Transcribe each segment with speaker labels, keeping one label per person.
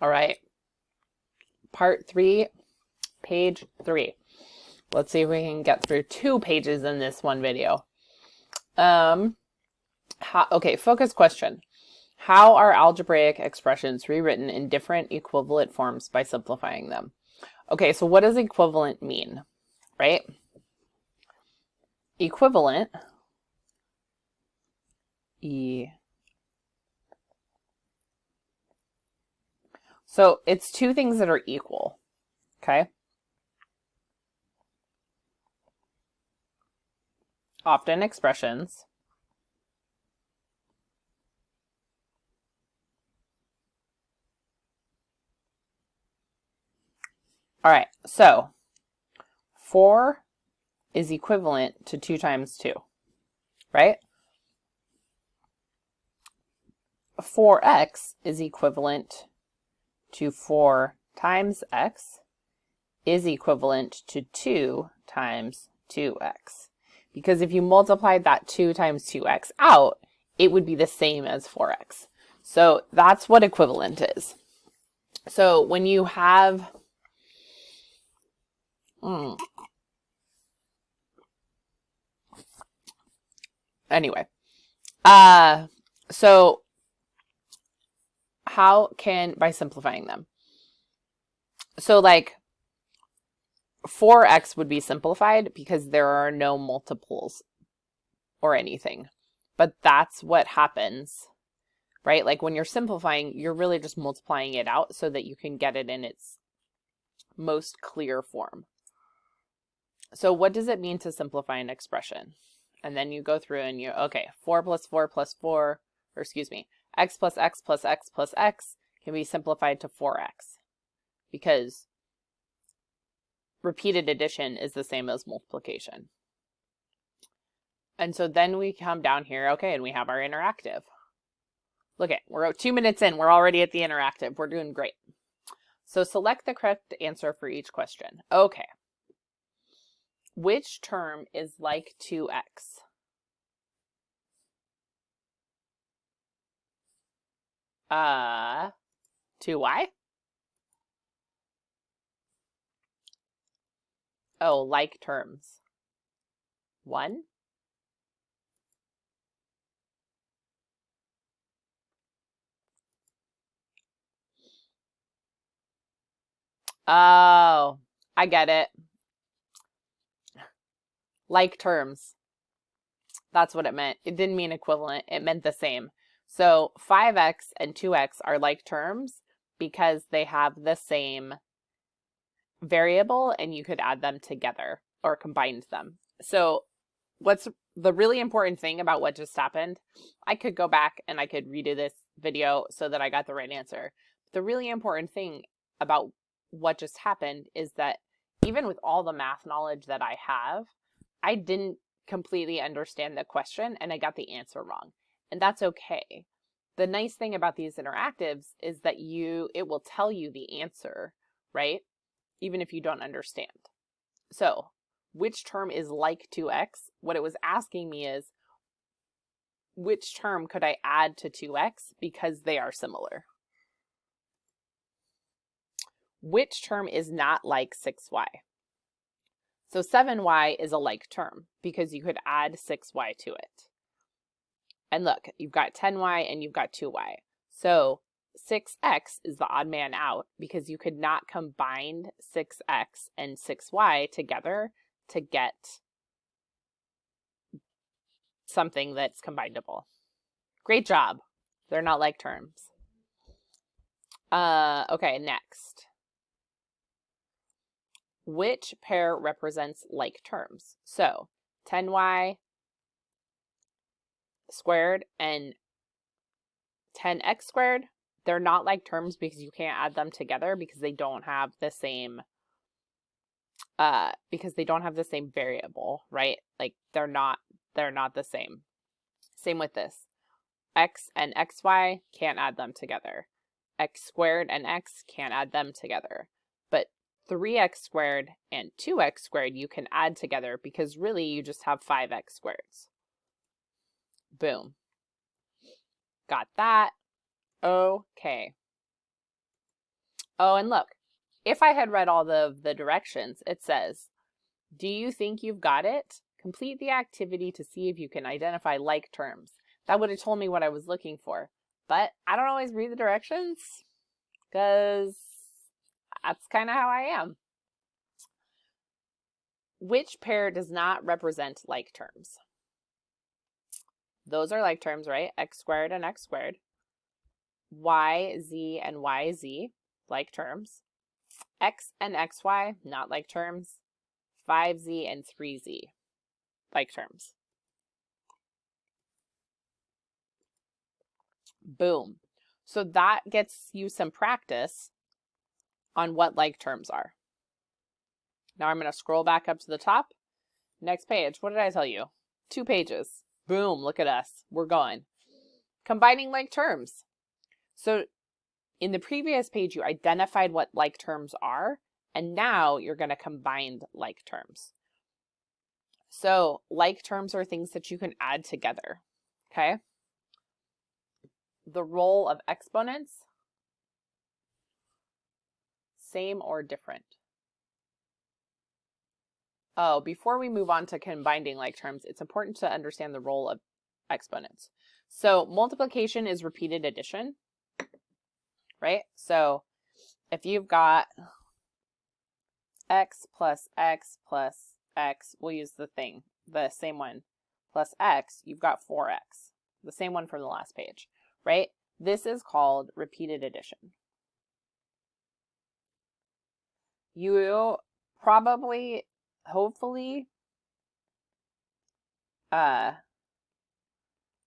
Speaker 1: All right. Part 3, page 3. Let's see if we can get through 2 pages in this one video. Okay, focus question. How are algebraic expressions rewritten in different equivalent forms by simplifying them? Okay, so what does equivalent mean, right? Equivalent, so it's two things that are equal, okay? Often expressions all right, so 4 is equivalent to 2 times 2, right? 4x is equivalent to 4 times x is equivalent to 2 times 2x. Because if you multiplied that 2 times 2x out, it would be the same as 4x. So that's what equivalent is. So when you have anyway, so how can, by simplifying them? So like 4x would be simplified because there are no multiples or anything. But that's what happens, right? Like when you're simplifying, you're really just multiplying it out so that you can get it in its most clear form. So what does it mean to simplify an expression? And then you go through and okay, 4 plus 4 plus 4, or excuse me, x plus x plus x plus x can be simplified to 4x because repeated addition is the same as multiplication. And so then we come down here, okay, and we have our interactive. Look at, we're 2 minutes in, we're already at the interactive. We're doing great. So select the correct answer for each question. Okay. Which term is like 2x? Uh, 2y? Oh, like terms. 1? Oh, I get it. Like terms. That's what it meant. It didn't mean equivalent. It meant the same. So 5x and 2x are like terms because they have the same variable and you could add them together or combine them. So what's the really important thing about what just happened? I could go back and I could redo this video so that I got the right answer. The really important thing about what just happened is that even with all the math knowledge that I have, I didn't completely understand the question and I got the answer wrong. And that's okay. The nice thing about these interactives is that it will tell you the answer, right? Even if you don't understand. So, which term is like 2x? What it was asking me is, which term could I add to 2x because they are similar? Which term is not like 6y? So 7y is a like term because you could add 6y to it. And look, you've got 10y and you've got 2y. So 6x is the odd man out because you could not combine 6x and 6y together to get something that's combinable. Great job. They're not like terms. Okay, next. Which pair represents like terms? So 10y squared and 10x squared, they're not like terms because you can't add them together because they don't have the same variable, right? Like they're not the same. Same with this. X and xy can't add them together. X squared and x can't add them together. But 3x squared and 2x squared you can add together because really you just have 5x squareds. Boom. Got that? Okay. Oh, and look, if I had read all the directions, it says, do you think you've got it? Complete the activity to see if you can identify like terms. That would have told me what I was looking for. But I don't always read the directions because that's kind of how I am. Which pair does not represent like terms? Those are like terms, right? X squared and x squared. Y, z, and yz, like terms. X and xy, not like terms. 5z and 3z, like terms. Boom. So that gets you some practice on what like terms are. Now I'm going to scroll back up to the top. Next page. What did I tell you? 2 pages. Boom. Look at us. We're going. Combining like terms. So in the previous page, you identified what like terms are, and now you're going to combine like terms. So like terms are things that you can add together. Okay? The role of exponents, same or different? Oh, before we move on to combining like terms, it's important to understand the role of exponents. So multiplication is repeated addition, right? So if you've got x plus x plus x, we'll use the same one, plus x, you've got 4x, the same one from the last page, right? This is called repeated addition. You probably, hopefully,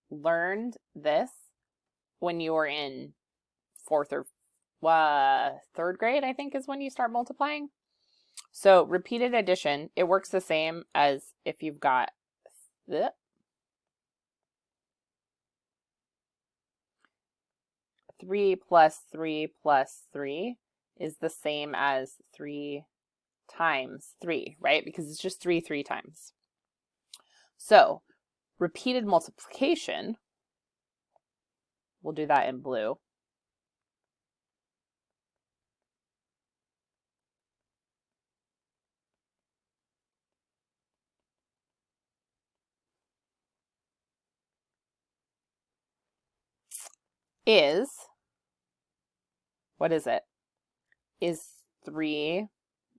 Speaker 1: learned this when you were in 4th or 3rd grade, I think is when you start multiplying. So repeated addition, it works the same as if you've got 3 plus 3 plus 3 is the same as 3 times 3, right? Because it's just 3 times. So repeated multiplication, we'll do that in blue. Is, what is it? Is 3,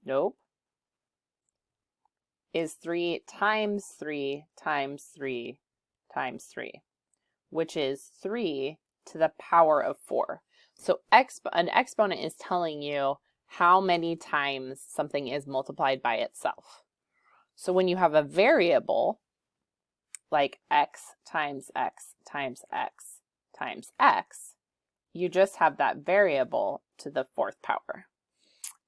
Speaker 1: nope. Is 3 times 3 times 3 times 3, which is 3 to the power of 4. So an exponent is telling you how many times something is multiplied by itself. So when you have a variable, like x times x times x times x, you just have that variable to the 4th power.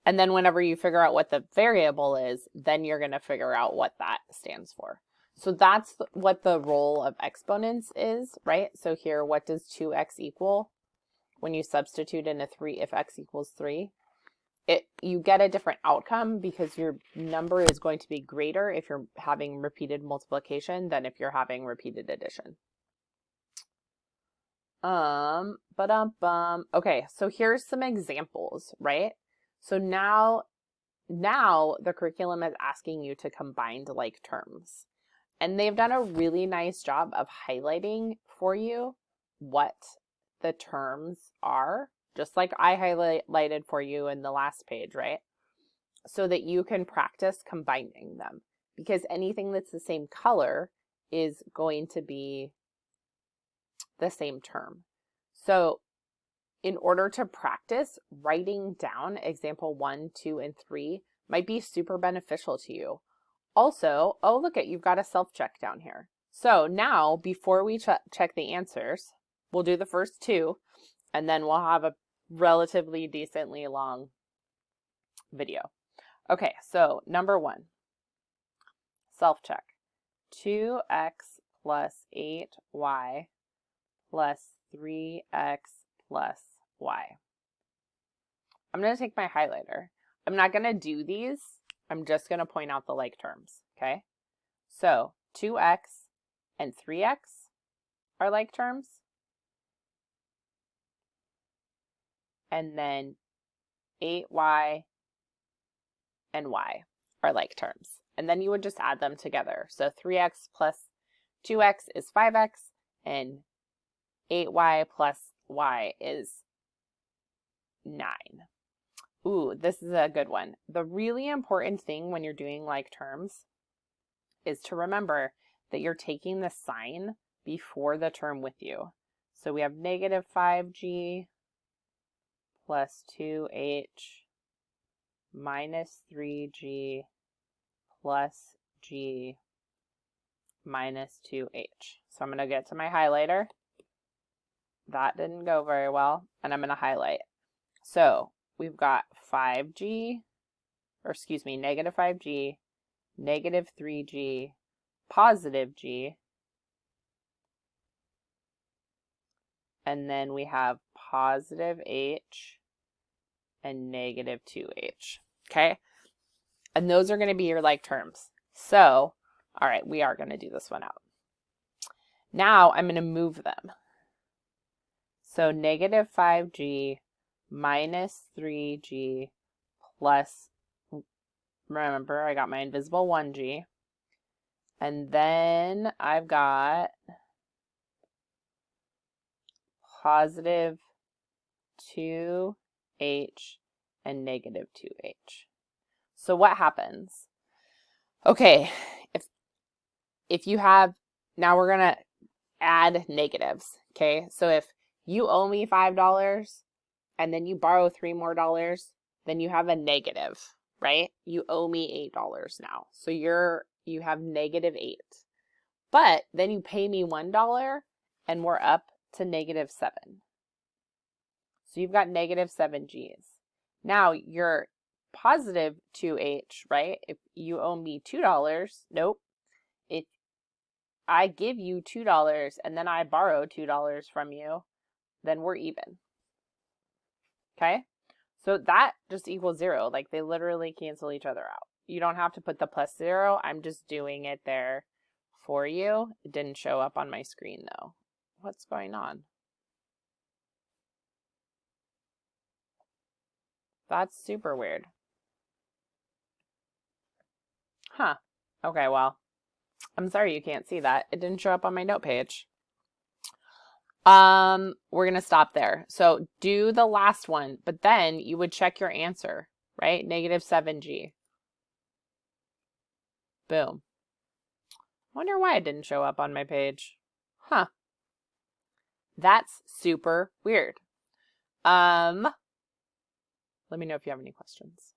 Speaker 1: And then whenever you figure out what the variable is, then you're going to figure out what that stands for. So that's what the role of exponents is, right? So here, what does 2x equal? When you substitute in a 3, if x equals 3, you get a different outcome because your number is going to be greater if you're having repeated multiplication than if you're having repeated addition. Okay, so here's some examples, right? So now the curriculum is asking you to combine like terms. And they've done a really nice job of highlighting for you what the terms are, just like I highlighted for you in the last page, right? So that you can practice combining them. Because anything that's the same color is going to be the same term. So in order to practice, writing down example 1, 2, and 3 might be super beneficial to you. Also, oh, look at, you've got a self-check down here. So now, before we check the answers, we'll do the first 2, and then we'll have a relatively decently long video. Okay, so number 1, self-check. 2x plus 8y plus 3x plus y. I'm going to take my highlighter. I'm not going to do these. I'm just going to point out the like terms, okay? So 2x and 3x are like terms. And then 8y and y are like terms. And then you would just add them together. So 3x plus 2x is 5x, and 8y plus y is 9. Ooh, this is a good one. The really important thing when you're doing like terms is to remember that you're taking the sign before the term with you. So we have negative 5g plus 2h minus 3g plus g minus 2h. So I'm going to get to my highlighter. That didn't go very well, and I'm going to highlight. So we've got 5g, or excuse me, negative 5g, negative 3g, positive g, and then we have positive h and negative 2h, okay? And those are going to be your like terms. So, all right, we are going to do this one out. Now I'm going to move them. So negative 5g minus 3g plus, remember, I got my invisible 1g. And then I've got positive 2h and negative 2h. So what happens? Okay, if you have, now we're going to add negatives, okay? So if you owe me $5 and then you borrow $3 more, then you have a negative, right? You owe me $8 now. So you have negative 8. But then you pay me $1 and we're up to negative 7. So you've got negative 7 G's. Now you're positive 2H, right? If you owe me $2, nope. If I give you $2 and then I borrow $2 from you, then we're even. Okay? So that just equals 0. Like they literally cancel each other out. You don't have to put the plus 0. I'm just doing it there for you. It didn't show up on my screen though. What's going on? That's super weird. Huh. Okay, well, I'm sorry you can't see that. It didn't show up on my note page. We're going to stop there. So do the last one, but then you would check your answer, right? Negative 7g. Boom. Wonder why it didn't show up on my page. Huh. That's super weird. Let me know if you have any questions.